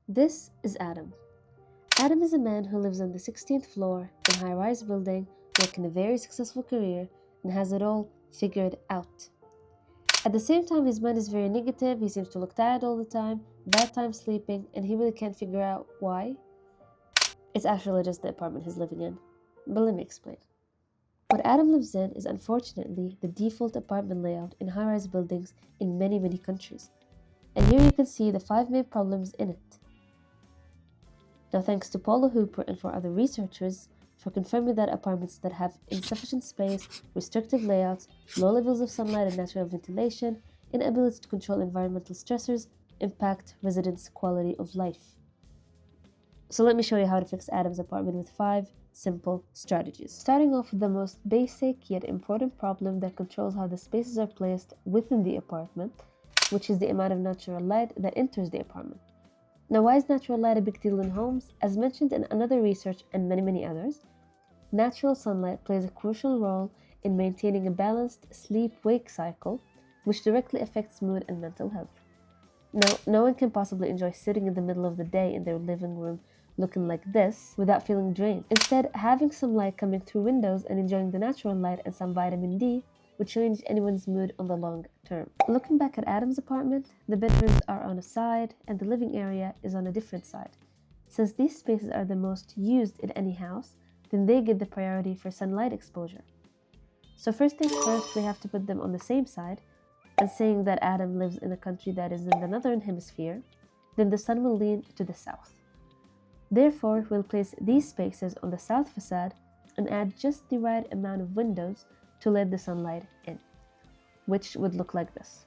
This is Adam. Adam is a man who lives on the 16th floor in a high-rise building, working a very successful career, and has it all figured out. At the same time, his mind is very negative, he seems to look tired all the time, bad time sleeping, and he really can't figure out why. It's actually just the apartment he's living in. But let me explain. What Adam lives in is unfortunately the default apartment layout in high-rise buildings in many countries. And here you can see the 5 main problems in it. Now, thanks to Paula Hooper and for other researchers for confirming that apartments that have insufficient space, restrictive layouts, low levels of sunlight and natural ventilation, inability to control environmental stressors impact residents' quality of life. So let me show you how to fix Adam's apartment with 5 simple strategies. Starting off with the most basic yet important problem that controls how the spaces are placed within the apartment, which is the amount of natural light that enters the apartment. Now, why is natural light a big deal in homes? As mentioned in another research and many others, natural sunlight plays a crucial role in maintaining a balanced sleep-wake cycle, which directly affects mood and mental health. Now, no one can possibly enjoy sitting in the middle of the day in their living room looking like this without feeling drained. Instead, having some light coming through windows and enjoying the natural light and some vitamin D would change anyone's mood on the long term. Looking back at Adam's apartment, the bedrooms are on a side and the living area is on a different side. Since these spaces are the most used in any house, then they get the priority for sunlight exposure. So first things first, we have to put them on the same side, and saying that Adam lives in a country that is in the northern hemisphere, then the sun will lean to the south. Therefore, we'll place these spaces on the south facade and add just the right amount of windows to let the sunlight in, which would look like this.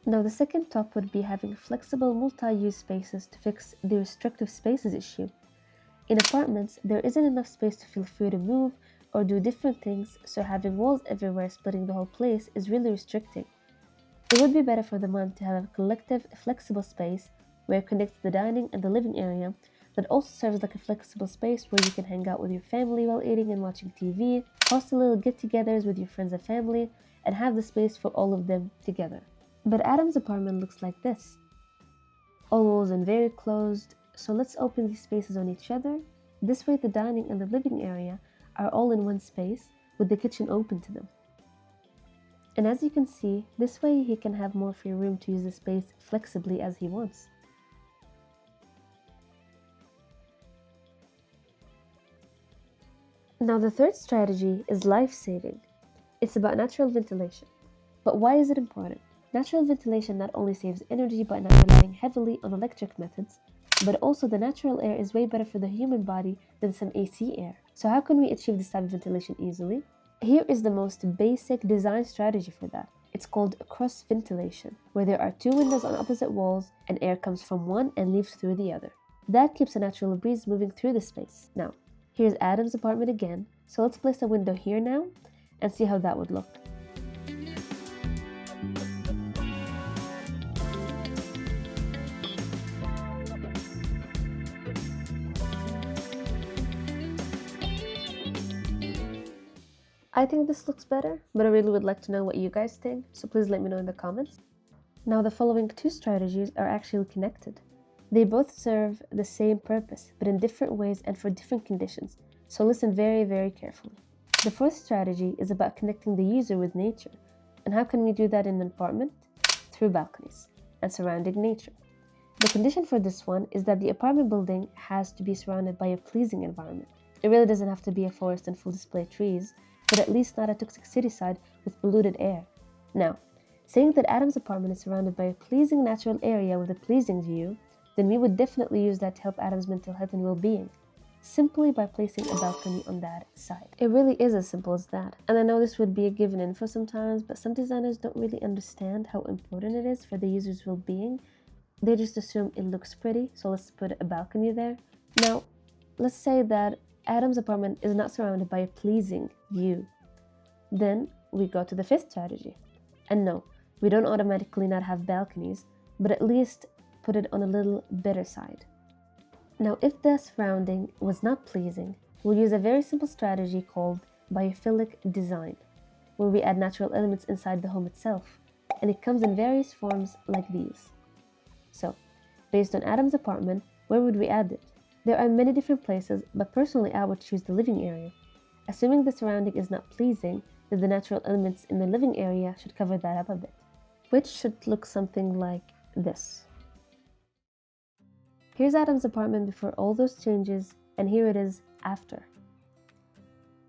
Now, the second top would be having flexible multi-use spaces to fix the restrictive spaces issue. In apartments, there isn't enough space to feel free to move or do different things, so having walls everywhere splitting the whole place is really restricting. It would be better for the mind to have a collective, flexible space where it connects the dining and the living area that also serves like a flexible space where you can hang out with your family while eating and watching TV, host a little get-togethers with your friends and family, and have the space for all of them together. But Adam's apartment looks like this. All walls and very closed, so let's open these spaces on each other. This way the dining and the living area are all in one space with the kitchen open to them. And as you can see, this way he can have more free room to use the space flexibly as he wants. Now, the third strategy is life-saving. It's about natural ventilation. But why is it important? Natural ventilation not only saves energy by not relying heavily on electric methods, but also the natural air is way better for the human body than some AC air. So how can we achieve this type of ventilation easily? Here is the most basic design strategy for that. It's called cross ventilation, where there are 2 windows on opposite walls and air comes from one and leaves through the other. That keeps a natural breeze moving through the space. Now, here's Adam's apartment again, so let's place a window here now and see how that would look. I think this looks better, but I really would like to know what you guys think, so please let me know in the comments. Now, the following 2 strategies are actually connected. They both serve the same purpose, but in different ways and for different conditions, so listen very carefully. The fourth strategy is about connecting the user with nature. And how can we do that in an apartment? Through balconies and surrounding nature. The condition for this one is that the apartment building has to be surrounded by a pleasing environment. It really doesn't have to be a forest and full display trees, but at least not a toxic city side with polluted air. Now, saying that Adam's apartment is surrounded by a pleasing natural area with a pleasing view, then we would definitely use that to help Adam's mental health and well-being, simply by placing a balcony on that side. It really is as simple as that. And I know this would be a given info sometimes, but some designers don't really understand how important it is for the user's well-being. They just assume it looks pretty, so let's put a balcony there. Now, let's say that Adam's apartment is not surrounded by a pleasing view. Then we go to the 5th strategy. And no, we don't automatically not have balconies, but at least put it on a little better side. Now, if the surrounding was not pleasing, we'll use a very simple strategy called biophilic design, where we add natural elements inside the home itself, and it comes in various forms like these. So, based on Adam's apartment, where would we add it? There are many different places, but personally I would choose the living area. Assuming the surrounding is not pleasing, then the natural elements in the living area should cover that up a bit, which should look something like this. Here's Adam's apartment before all those changes, and here it is after.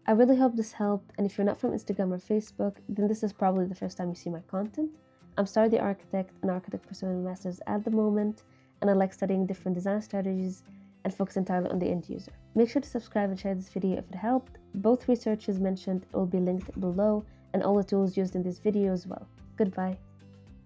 I really hope this helped, and if you're not from Instagram or Facebook, then this is probably the first time you see my content. I'm Star the Architect, an architect pursuing a master's at the moment, and I like studying different design strategies and focus entirely on the end user. Make sure to subscribe and share this video if it helped. Both researches mentioned will be linked below, and all the tools used in this video as well. Goodbye.